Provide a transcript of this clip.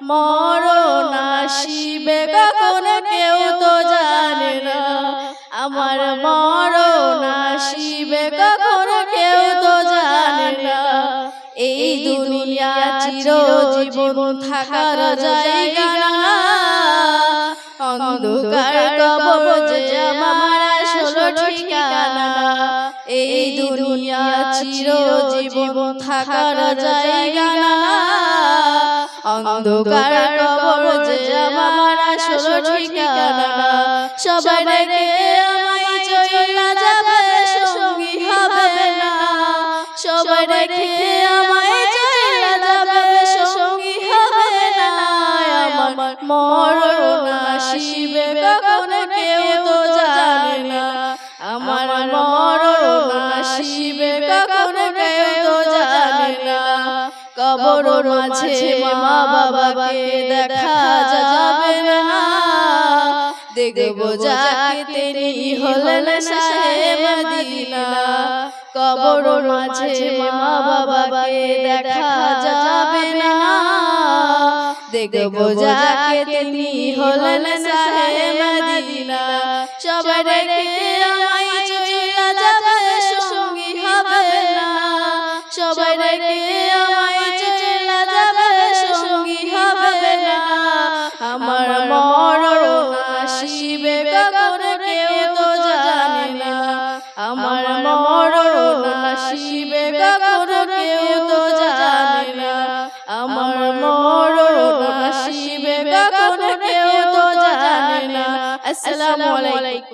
মরণ আসিবে কখন কেউ তো জানে না, আমার মরণ আসিবে কখন কেউ তো জানে না। এই দুনিয়া চিরজীবন থাকার জায়গা না, অন্ধকার কবর যে আমার আসল ঠিকানা। এই দুনিয়া চিরজীবন থাকার জায়গা না, অন্ধকার কবর যে আমার আসল ঠিকানা। সবাই রেখে আমায় চইলা যাবে, সঙ্গী হবে না। সবাই রেখে আমায় চইলা যাবে, সঙ্গী হবে না। আমার মরণ আসিবে কখন কেউ তো জানে না, আমার মরণ আসিবে কখন কেউ তো জানে না। কবর মাঝে মা বাবাকে দেখা যাবে না, দেখব যাকে তিনি হলেন শাহে মদিনা। কবর মাঝে মা বাবাকে দেখা যাবে না, দেখব যাকে তিনি হলেন শাহে মদিনা। সবাই রেখে আমায় চইলা যাবে, সঙ্গী হবে না। সবাই রেখে আমায় চইলা যাবে, সঙ্গী হবে না। আমার মরণ আসিবে কখন কেউ তো জানে না, আমার মরণ আসিবে কখন কেউ তো জানে না। আমার মরণ আসিবে কখন কেউ তো জানে না। আসসালামু আলাইকুম।